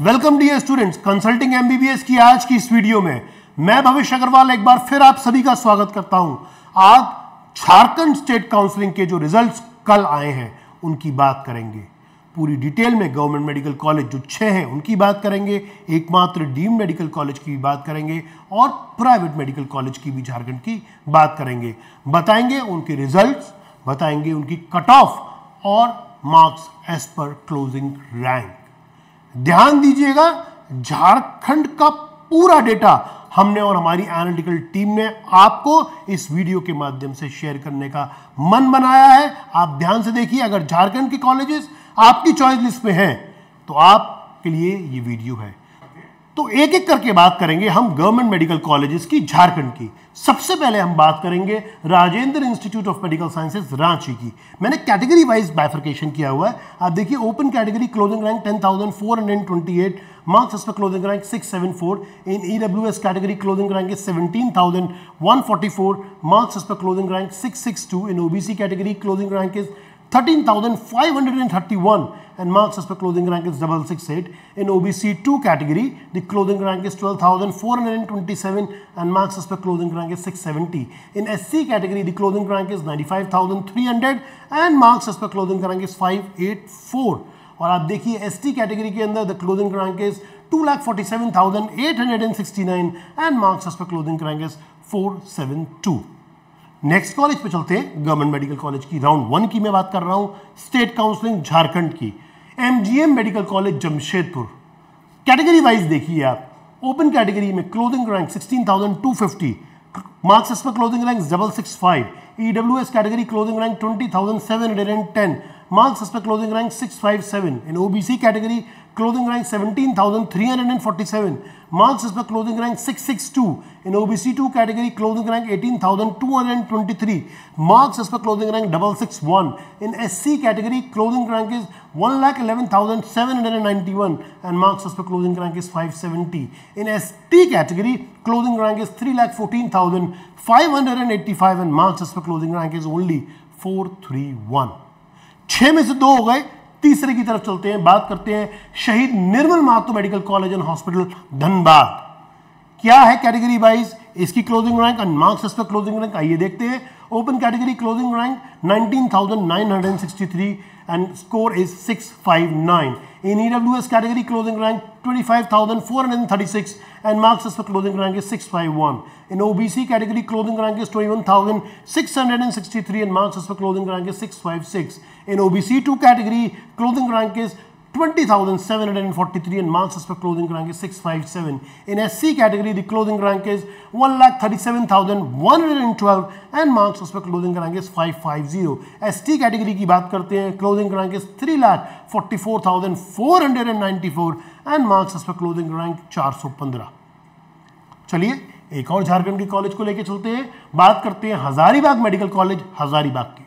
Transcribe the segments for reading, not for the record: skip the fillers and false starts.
Welcome dear students, consulting MBBS की आज की इस वीडियो में मैं भविष्य अग्रवाल एक बार फिर आप सभी का स्वागत करता हूं। आज झारखंड स्टेट काउंसलिंग के जो रिजल्ट्स कल आए हैं उनकी बात करेंगे पूरी डिटेल में। गवर्नमेंट मेडिकल कॉलेज जो 6 हैं उनकी बात करेंगे, एकमात्र डीम्ड मेडिकल कॉलेज की भी बात करेंगे और प्राइवेट मेडिकल कॉलेज की भी झारखंड की बात करेंगे। बताएंगे उनके रिजल्ट्स, बताएंगे उनकी कट ऑफ और marks as per closing rank. ध्यान दीजिएगा, झारखंड का पूरा डेटा हमने और हमारी एनालिटिकल टीम ने आपको इस वीडियो के माध्यम से शेयर करने का मन बनाया है। आप ध्यान से देखिए, अगर झारखंड के कॉलेजेस आपकी चॉइस लिस्ट में हैं तो आपके लिए ये वीडियो है। तो एक एक करके बात करेंगे हम गवर्नमेंट मेडिकल कॉलेजेस की झारखंड की। सबसे पहले हम बात करेंगे Rajendra institute of medical sciences Ranchi की। मैंने कैटेगरी वाइज बाइफर्केशन किया हुआ है। आप देखिए, open category closing rank 10,428, marks as per closing rank 674। In EWS category closing rank is 17,144, marks as per closing rank 662। In OBC category closing rank is 13,531 and marks as per closing rank is 668. In OBC2 category, the closing rank is 12,427 and marks as per closing rank is 670. In SC category, the closing rank is 95,300 and marks as per closing rank is 584. और आप देखिए ST category के अंदर the closing rank is 2,47,869 and marks as per closing rank is 472. Next college पे चलते हैं, government medical college की round 1 की मैं बात कर रहा हूं, स्टेट काउंसलिंग झारखंड की। MGM medical college Jamshedpur. Category wise देखिए आप, ओपन कैटेगरी में closing rank 16,250, marks as per closing rank 665। EWS category closing rank 20,710, marks as per closing rank 657. In OBC category, closing rank 17,347, marks as per closing rank 662. In OBC2 category, closing rank 18,223, marks as per closing rank 661. In SC category, closing rank is 1,11,791 and marks as per closing rank is 570. In ST category, closing rank is 3,14,585 and marks as per closing rank is only 431. 6 में से 2 हो गए। तीसरे की तरफ चलते हैं, बात करते हैं शहीद Nirmal Mahato medical college and hospital Dhanbad. क्या है कैटेगरी वाइज इसकी closing rank and marks as per closing rank, आइए देखते हैं। Open category closing rank 19,963 and score is 659. In EWS category closing rank 25,436 and marks as per closing rank is 651. In OBC category closing rank is 21,663 and marks as per closing rank is 656. In OBC2 category closing rank is 20,743 and marks as per closing rank is 657. In SC category the closing rank is 1,37,112 and marks as per closing rank is 550. ST category की बात करते हैं, closing rank is 3,44,494 and marks as per closing rank 415. चलिए एक और झारखंड के college को लेके चलते हैं, बात करते हैं हजारीबाग मेडिकल कॉलेज हजारीबाग की।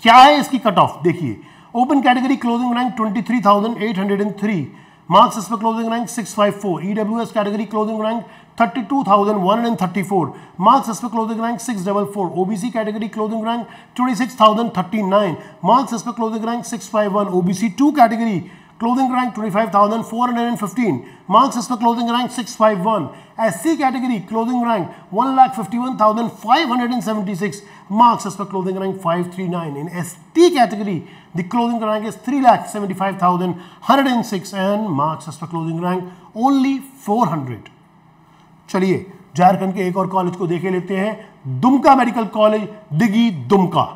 क्या है इसकी कट ऑफ देखिए, open category closing rank 23,803, marks as per closing rank 654। EWS category closing rank 32,134, marks as per closing rank 644। OBC category closing rank 26,039, marks as per closing rank 651। ओबीसी2 category closing rank 25,415, marks as per closing rank 651. SC category closing rank 1,51,576, marks as per closing rank 539. In ST category the closing rank is 3,75,106 and marks as per closing rank only 400. चलिए झारखंड के एक और college को देखे लेते हैं, Dumka medical college Dighi Dumka.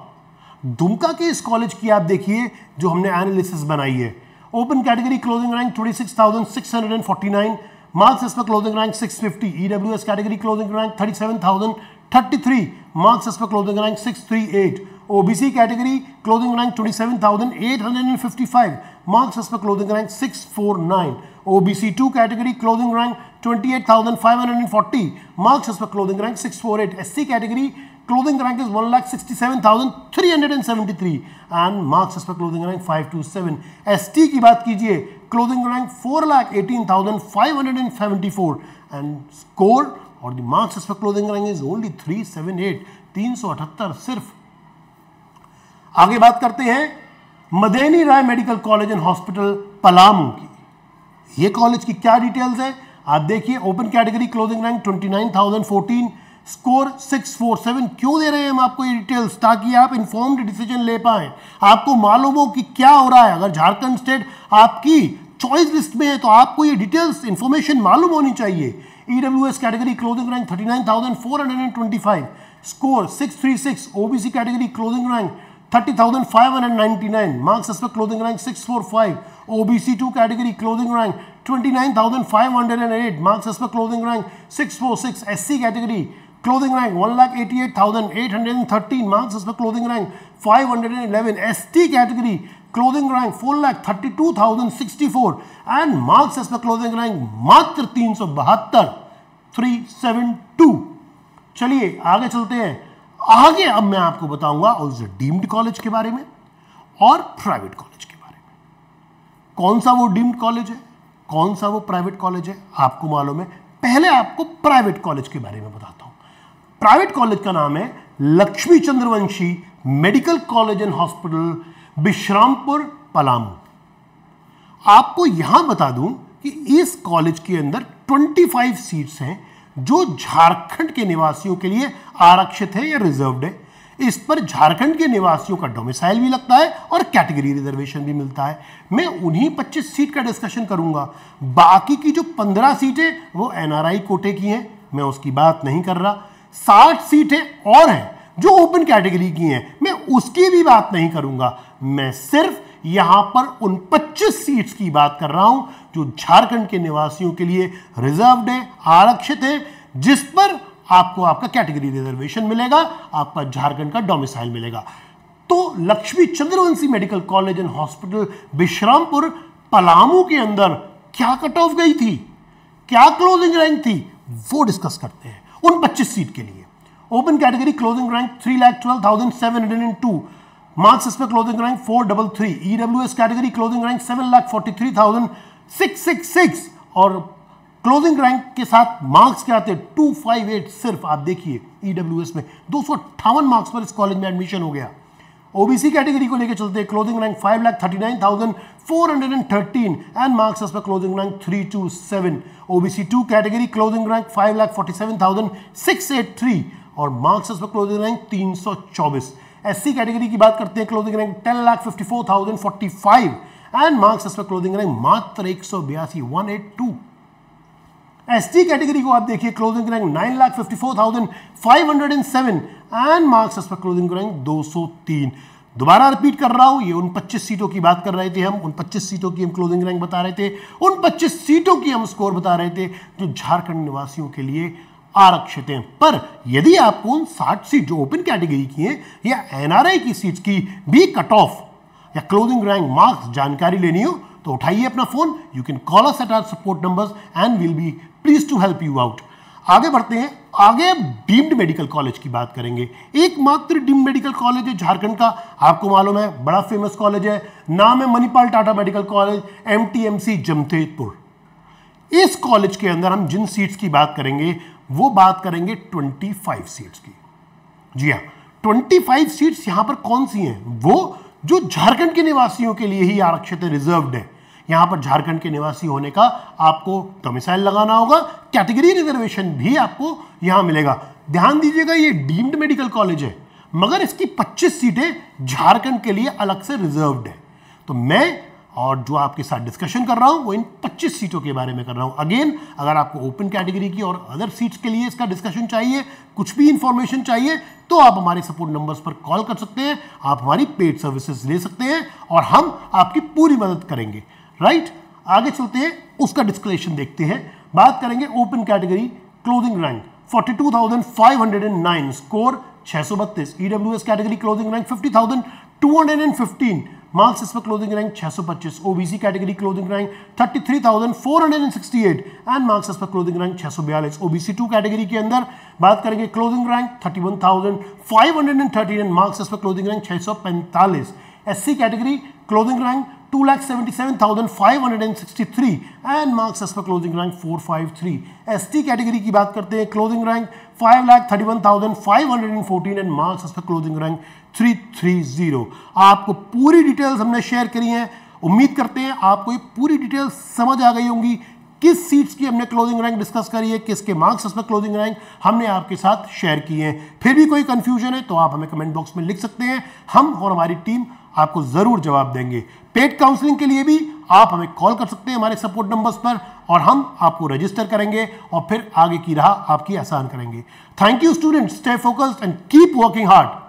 Dumka के इस कॉलेज की आप देखिए जो हमने एनालिसिस बनाई है। Open category closing rank 26,649, marks as per closing rank 650। EWS category closing rank 37,033, marks as per closing rank 638। OBC category closing rank 27,855, marks as per closing rank 649। OBC2 category closing rank 28,540, marks as per closing rank 648। SC category closing rank is 1,67,373 and marks as per closing rank 527. ST की बात कीजिए, closing rank 4,18,574 and score और the marks as per closing rank is only 378, 378 सिर्फ। आगे बात करते हैं Medini Rai medical college and hospital Palamu की। ये कॉलेज की क्या डिटेल्स है आप देखिए। Open category closing rank 29,014, score 647। क्यों दे रहे हैं हम आपको ये डिटेल्स? ताकि आप इन्फॉर्म्ड डिसीजन ले पाए, आपको मालूम हो कि क्या हो रहा है। अगर झारखंड स्टेट आपकी चॉइस लिस्ट में है तो आपको ये डिटेल्स इंफॉर्मेशन मालूम होनी चाहिए। EWS category closing rank 39,425, score 636। OBC category closing rank 30,599, marks as per closing rank 645। OBC 2 category closing rank 29,508, marks as per closing rank 646। SC category closing rank 1,88,813, marks as per clothing rank 511. ST category clothing rank 4,32,064 and marks as per clothing rank मात्र 372 372। चलिए आगे चलते हैं। आगे अब मैं आपको बताऊंगा उस डीम्ड कॉलेज के बारे में और प्राइवेट कॉलेज के बारे में। कौन सा वो डीम्ड कॉलेज है, कौन सा वो प्राइवेट कॉलेज है, आपको मालूम है। पहले आपको प्राइवेट कॉलेज के बारे में बताता हूं। प्राइवेट कॉलेज का नाम है Lakshmi Chandravanshi medical college and hospital, Vishrampur, Palamu. आपको यहां बता दूं कि इस कॉलेज के अंदर 25 सीट्स हैं जो झारखंड के निवासियों के लिए आरक्षित है या रिजर्व्ड है। इस पर झारखंड के निवासियों का डोमिसाइल भी लगता है और कैटेगरी रिजर्वेशन भी मिलता है। मैं उन्हीं 25 सीट का डिस्कशन करूंगा। बाकी की जो 15 सीटें वो एनआरआई कोटे की हैं, मैं उसकी बात नहीं कर रहा। 60 सीटें और हैं जो ओपन कैटेगरी की हैं, मैं उसकी भी बात नहीं करूंगा। मैं सिर्फ यहां पर उन 25 सीट्स की बात कर रहा हूं जो झारखंड के निवासियों के लिए रिजर्व्ड है, आरक्षित है, जिस पर आपको आपका कैटेगरी रिजर्वेशन मिलेगा, आपका झारखंड का डोमिसाइल मिलेगा। तो Lakshmi Chandravanshi medical college and hospital, Vishrampur, Palamu के अंदर क्या कट ऑफ गई थी, क्या क्लोजिंग रैंक थी, वो डिस्कस करते हैं उन 25 सीट के लिए। Open category closing rank 3,12,702, marks as per closing rank 433। EWS category closing rank 7,43,666 और क्लोजिंग रैंक के साथ मार्क्स क्या आते हैं 258। सिर्फ आप देखिए ईडब्ल्यूएस में 258 मार्क्स पर इस कॉलेज में एडमिशन हो गया। ओबीसी कैटेगरी को लेकर चलते हैं। Closing rank 5,39,413 and marks as per closing rank 327। OBC 2 category closing rank 5,47,683 और marks as per closing rank 324। SC category की बात करते हैं। Closing rank 10,54,045 and marks as per closing rank मात्र 182 182। एसटी कैटेगरी को आप देखिए। Closing rank 9,54,507 and marks as per closing rank 203। दोबारा रिपीट कर रहा हूं, ये उन 25 सीटों की बात कर रहे थे हम, उन 25 सीटों की हम क्लोजिंग रैंक बता रहे थे, उन 25 सीटों की हम स्कोर बता रहे थे जो झारखंड निवासियों के लिए आरक्षित हैं। पर यदि आपको उन 60 सीट जो ओपन कैटेगरी की हैं या एनआरआई की सीट्स की भी कट ऑफ या क्लोजिंग रैंक मार्क्स जानकारी लेनी हो तो उठाइए अपना phone. You can call us at our support numbers and will be please to help you out. आगे बढ़ते हैं। आगे डीम्ड मेडिकल कॉलेज की बात करेंगे। एकमात्र डीम्ड मेडिकल कॉलेज है झारखंड का, आपको मालूम है, बड़ा फेमस कॉलेज है, नाम है मणिपाल टाटा मेडिकल कॉलेज, एमटीएमसी, जमशेदपुर। इस कॉलेज के अंदर हम जिन सीट्स की बात करेंगे वो बात करेंगे 25 सीट्स की। जी हाँ, 25 सीट्स यहां पर कौन सी हैं? वो जो झारखंड के निवासियों के लिए ही आरक्षित है, रिजर्व्ड है। यहां पर झारखंड के निवासी होने का आपको डोमिसाइल लगाना होगा, कैटेगरी रिजर्वेशन भी आपको यहां मिलेगा। ध्यान दीजिएगा, ये डीम्ड मेडिकल कॉलेज है मगर इसकी 25 सीटें झारखंड के लिए अलग से रिजर्व्ड है। तो मैं और जो आपके साथ डिस्कशन कर रहा हूं वो इन 25 सीटों के बारे में कर रहा हूं। अगेन, अगर आपको ओपन कैटेगरी की और अदर सीट्स के लिए इसका डिस्कशन चाहिए, कुछ भी इंफॉर्मेशन चाहिए, तो आप हमारे सपोर्ट नंबर्स पर कॉल कर सकते हैं, आप हमारी पेड सर्विसेज ले सकते हैं और हम आपकी पूरी मदद करेंगे। राइट, आगे चलते हैं, उसका डिस्क्लेशन देखते हैं। बात करेंगे open category closing rank 42,509, score 632। EWS category closing rank 50,215, marks as per closing rank 625। OBC category closing rank 33,468 and marks as per closing rank 642। OBC 2 category के अंदर बात करेंगे। Closing rank 31,513 and marks as per closing rank 645। SC category closing rank 2,77,563 and marks as per closing rank 453। ST category की बात करते हैं। Closing rank 5,31,514 and marks as per closing rank 330। आपको पूरी डिटेल्स हमने शेयर करी हैं उम्मीद करते हैं आपको ये पूरी डिटेल समझ आ गई होंगी। किस सीट्स की हमने क्लोजिंग रैंक डिस्कस करी है, किसके मार्क्स उसमें क्लोजिंग रैंक हमने आपके साथ शेयर किए हैं। फिर भी कोई कंफ्यूजन है तो आप हमें कमेंट बॉक्स में लिख सकते हैं, हम और हमारी टीम आपको जरूर जवाब देंगे। पेड काउंसलिंग के लिए भी आप हमें कॉल कर सकते हैं हमारे सपोर्ट नंबर्स पर, और हम आपको रजिस्टर करेंगे और फिर आगे की राह आपकी आसान करेंगे। Thank you students, stay focused and keep working hard.